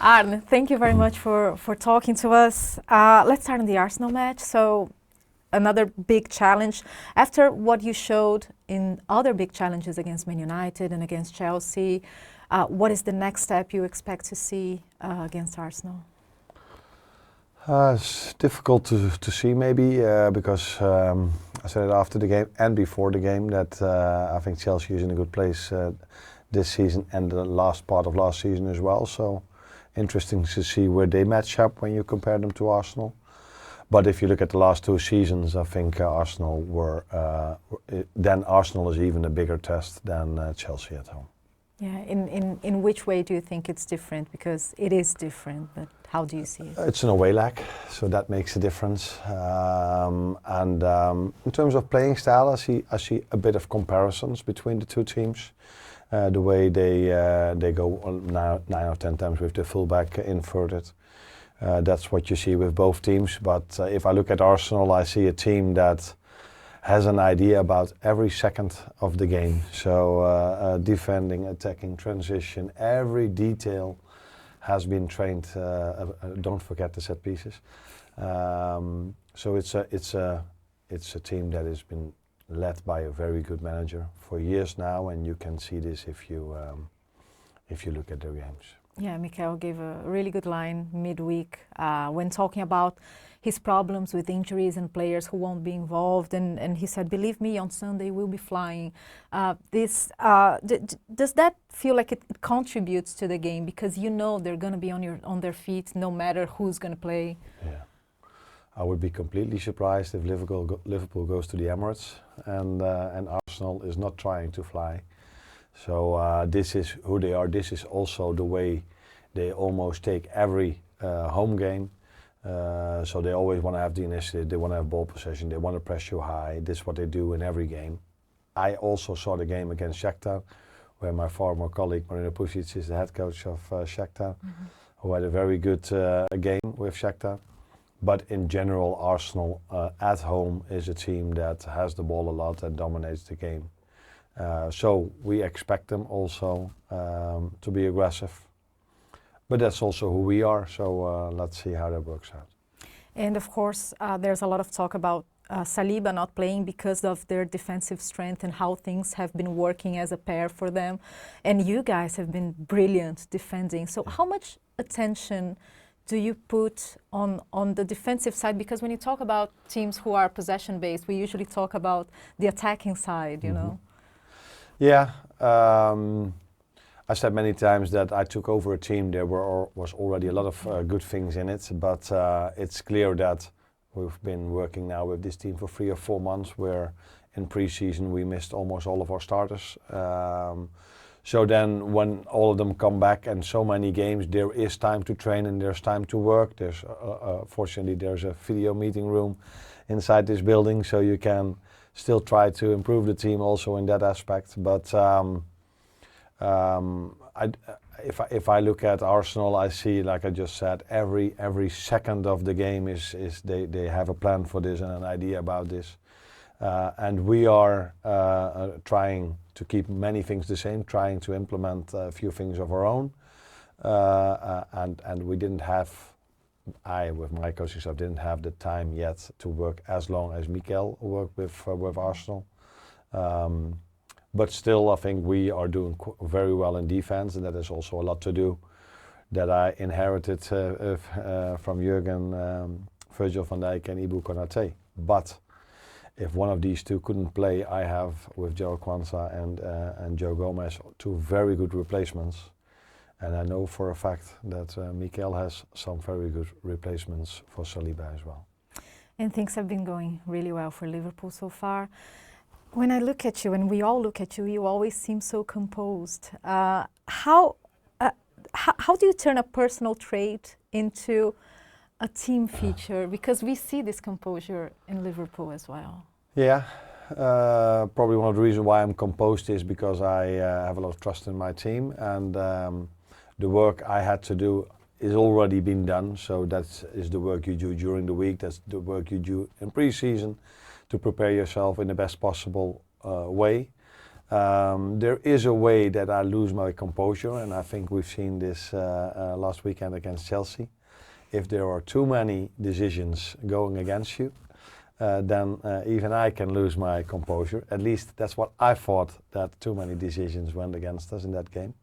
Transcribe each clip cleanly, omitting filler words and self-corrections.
Arne, thank you very much for talking to us. Let's start on the Arsenal match. So, another big challenge. After what you showed in other big challenges against Man United and against Chelsea, what is the next step you expect to see against Arsenal? It's difficult to see maybe because I said it after the game and before the game that I think Chelsea is in a good place this season and the last part of last season as well. So interesting to see where they match up when you compare them to Arsenal. But if you look at the last two seasons, I think Arsenal then Arsenal is even a bigger test than Chelsea at home. Yeah, in which way do you think it's different? Because it is different, but how do you see it? It's an away leg, so that makes a difference. In terms of playing style, I see a bit of comparisons between the two teams. The way they go 9 or 10 times with the fullback inverted. That's what you see with both teams. But if I look at Arsenal, I see a team that has an idea about every second of the game. So defending, attacking, transition, every detail has been trained. Don't forget the set pieces. So it's a team that has been led by a very good manager for years now, and you can see this if you look at their games. Yeah, Mikel gave a really good line midweek when talking about his problems with injuries and players who won't be involved, and he said, "Believe me, on Sunday we'll be flying." Does that feel like it contributes to the game because you know they're going to be on their feet no matter who's going to play? Yeah, I would be completely surprised if Liverpool goes to the Emirates and Arsenal is not trying to fly. So this is who they are. This is also the way they almost take every home game. So they always want to have the initiative, they want to have ball possession, they want to press you high. This is what they do in every game. I also saw the game against Shakhtar, where my former colleague Marina Pusic is the head coach of Shakhtar, who had a very good game with Shakhtar. But in general, Arsenal at home is a team that has the ball a lot and dominates the game. So we expect them also to be aggressive. But that's also who we are, so let's see how that works out. And of course, there's a lot of talk about Saliba not playing because of their defensive strength and how things have been working as a pair for them. And you guys have been brilliant defending. So how much attention do you put on the defensive side? Because when you talk about teams who are possession-based, we usually talk about the attacking side, you know? Yeah. I said many times that I took over a team. There was already a lot of good things in it, but it's clear that we've been working now with this team for 3 or 4 months, where in pre-season we missed almost all of our starters. So then when all of them come back and so many games, there is time to train and there's time to work. There's fortunately there's a video meeting room inside this building, so you can still try to improve the team also in that aspect. But if I look at Arsenal, I see, like I just said, every second of the game is they have a plan for this and an idea about this, and we are trying to keep many things the same, trying to implement a few things of our own, and we didn't have. With my coaching staff, didn't have the time yet to work as long as Mikel worked with Arsenal. But still, I think we are doing very well in defense, and that is also a lot to do that I inherited from Jurgen, Virgil van Dijk and Ibu Konate. But if one of these two couldn't play, I have with Joe Kwanzaa and Joe Gomez 2 very good replacements. And I know for a fact that Mikel has some very good replacements for Saliba as well. And things have been going really well for Liverpool so far. When I look at you, and we all look at you, you always seem so composed. How do you turn a personal trait into a team feature? Because we see this composure in Liverpool as well. Yeah, probably one of the reasons why I'm composed is because I have a lot of trust in my team, and the work I had to do is already been done. So that is the work you do during the week. That's the work you do in pre-season to prepare yourself in the best possible way. There is a way that I lose my composure, and I think we've seen this last weekend against Chelsea. If there are too many decisions going against you, then even I can lose my composure. At least that's what I thought, that too many decisions went against us in that game.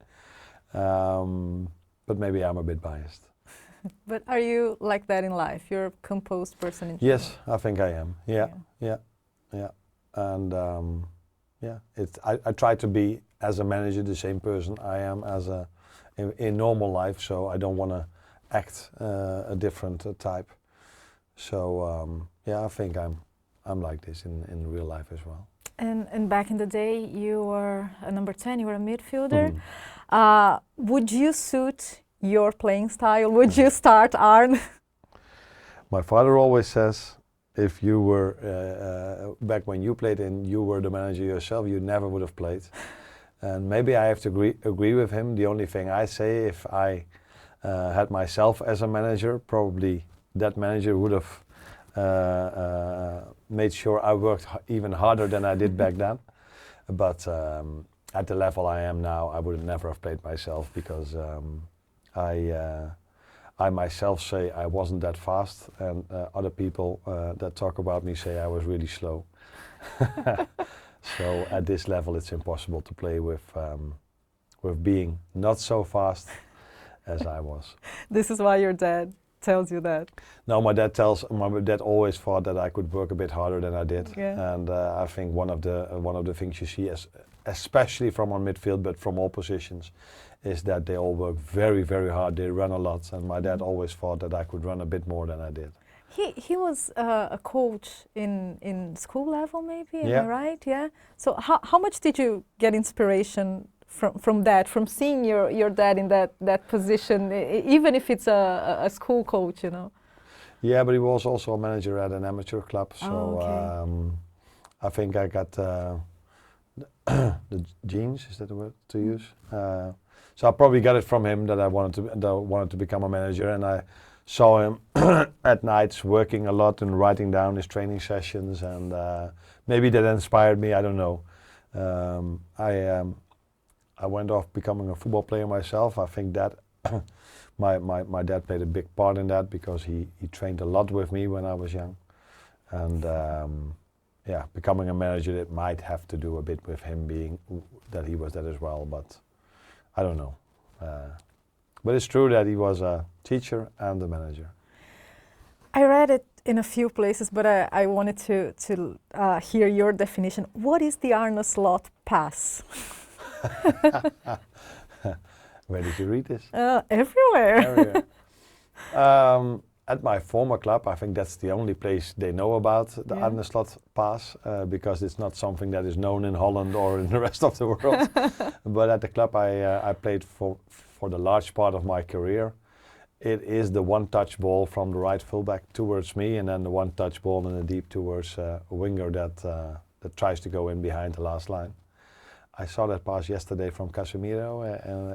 But maybe I'm a bit biased. But are you like that in life? You're a composed person in Yes, I think I am. Yeah. And I try to be, as a manager, the same person I am as in normal life. So I don't want to act a different type. So I think I'm like this in real life as well. And back in the day, you were a number 10. You were a midfielder. Would you suit your playing style? Would you start Arne? My father always says, if you were back when you played and you were the manager yourself, you never would have played. And maybe I have to agree with him. The only thing I say, if I had myself as a manager, probably that manager would have made sure I worked even harder than I did back then. But at the level I am now, I would never have played myself, because I myself say I wasn't that fast, and other people that talk about me say I was really slow. So at this level, it's impossible to play with being not so fast as I was. This is why your dad tells you that. No, my dad always thought that I could work a bit harder than I did, and I think one of the things you see, especially from our midfield, but from all positions, is that they all work very, very hard. They run a lot, and my dad always thought that I could run a bit more than I did. He was a coach in school level, maybe. Am I right? Yeah. So how much did you get inspiration from that, from seeing your dad in that position, even if it's a school coach, you know? Yeah, but he was also a manager at an amateur club, so I think I got the genes, is that the word to use? So I probably got it from him that I wanted to become a manager, and I saw him at nights working a lot and writing down his training sessions, and maybe that inspired me. I don't know. I went off becoming a football player myself. I think that my dad played a big part in that, because he trained a lot with me when I was young, and becoming a manager, it might have to do a bit with him being that he was that as well, but I don't know. But it's true that he was a teacher and a manager. I read it in a few places, but I wanted to hear your definition. What is the Arne Slot pass? Where did you read this? Everywhere. At my former club, I think that's the only place they know about the Arne Slot pass, because it's not something that is known in Holland or in the rest of the world. But at the club I played for the large part of my career, it is the one-touch ball from the right fullback towards me, and then the one-touch ball in the deep towards a winger that tries to go in behind the last line. I saw that pass yesterday from Casemiro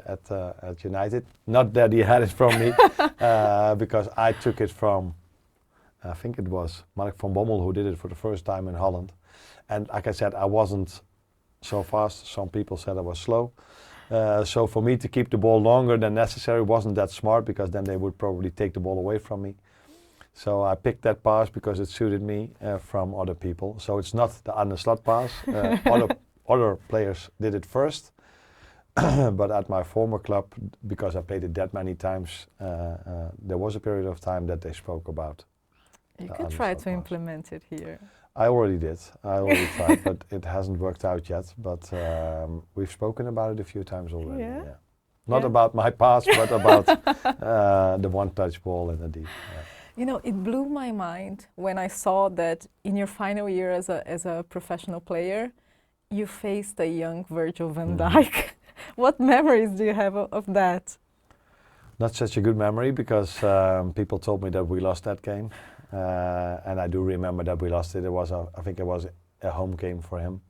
at United. Not that he had it from me, because I took it from, I think it was Mark van Bommel who did it for the first time in Holland. And like I said, I wasn't so fast. Some people said I was slow. So for me to keep the ball longer than necessary wasn't that smart, because then they would probably take the ball away from me. So I picked that pass because it suited me from other people. So it's not the Arne Slot pass. Other players did it first, but at my former club, because I played it that many times, there was a period of time that they spoke about. You could try to implement it here. I already did. I already tried, but it hasn't worked out yet. But we've spoken about it a few times already. Yeah. Not about my pass, but about the one-touch ball in the deep. Yeah. You know, it blew my mind when I saw that in your final year as a professional player, you faced a young Virgil van Dijk. What memories do you have of that? Not such a good memory, because people told me that we lost that game, and I do remember that we lost it. I think it was a home game for him.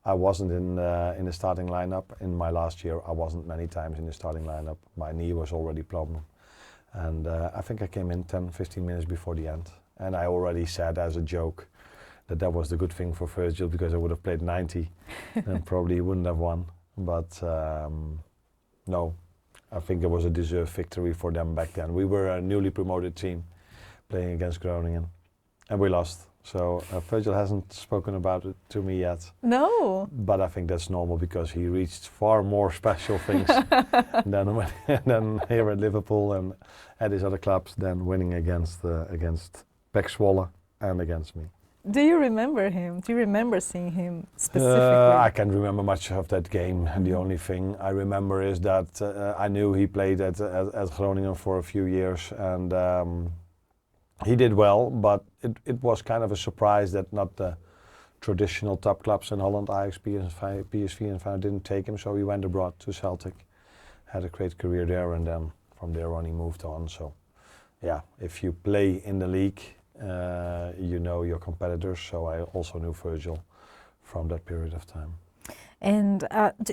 I wasn't in the starting lineup in my last year. I wasn't many times in the starting lineup. My knee was already a problem, and I think I came in 10-15 minutes before the end. And I already said as a joke that was the good thing for Virgil, because I would have played 90 and probably he wouldn't have won. But no, I think it was a deserved victory for them back then. We were a newly promoted team playing against Groningen, and we lost. So Virgil hasn't spoken about it to me yet. No. But I think that's normal, because he reached far more special things than here at Liverpool and at his other clubs, than winning against Pek Zwolle and against me. Do you remember him? Do you remember seeing him specifically? I can't remember much of that game. The only thing I remember is that I knew he played at Groningen for a few years, and he did well, but it was kind of a surprise that not the traditional top clubs in Holland, Ajax, PSV and Feyenoord, didn't take him. So he went abroad to Celtic, had a great career there, and then from there on he moved on. So yeah, if you play in the league, you know your competitors. So I also knew Virgil from that period of time. And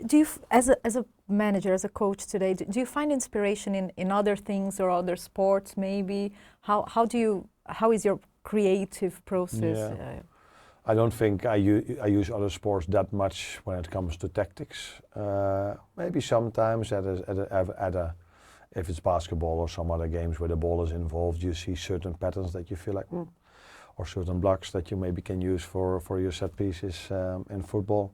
do you, as a manager, as a coach today, do you find inspiration in other things or other sports maybe? How is your creative process? Yeah. I don't think I use other sports that much when it comes to tactics. Maybe sometimes if it's basketball or some other games where the ball is involved, you see certain patterns that you feel like, or certain blocks that you maybe can use for your set pieces in football.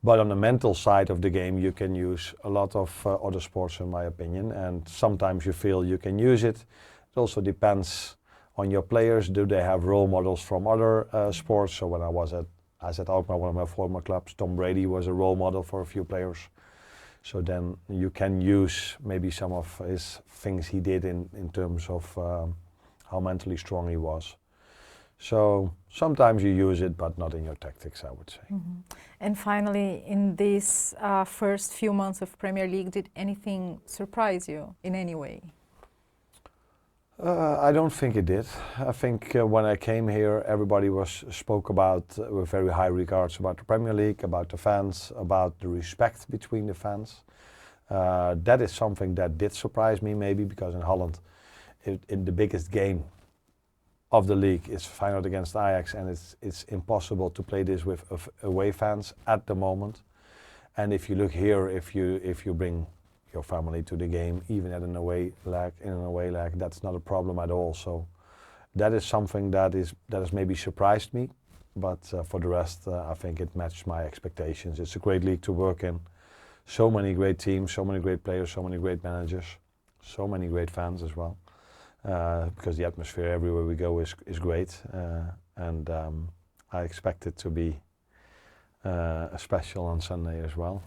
But on the mental side of the game, you can use a lot of other sports, in my opinion, and sometimes you feel you can use it. It also depends on your players. Do they have role models from other sports? So when I was at Alkmaar, one of my former clubs, Tom Brady was a role model for a few players. So then you can use maybe some of his things he did in terms of how mentally strong he was. So sometimes you use it, but not in your tactics, I would say. Mm-hmm. And finally, in these first few months of Premier League, did anything surprise you in any way? I don't think it did. I think when I came here, everybody spoke about with very high regards about the Premier League, about the fans, about the respect between the fans. That is something that did surprise me, maybe because in Holland, the biggest game of the league is Feyenoord against Ajax, and it's impossible to play this with away fans at the moment. And if you look here, if you bring your family to the game, even in an away leg, that's not a problem at all. So that is something that has maybe surprised me, but for the rest, I think it matched my expectations. It's a great league to work in. So many great teams, so many great players, so many great managers, so many great fans as well. Because the atmosphere everywhere we go is great, and I expect it to be special on Sunday as well.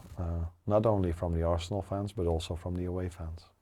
Not only from the Arsenal fans, but also from the away fans.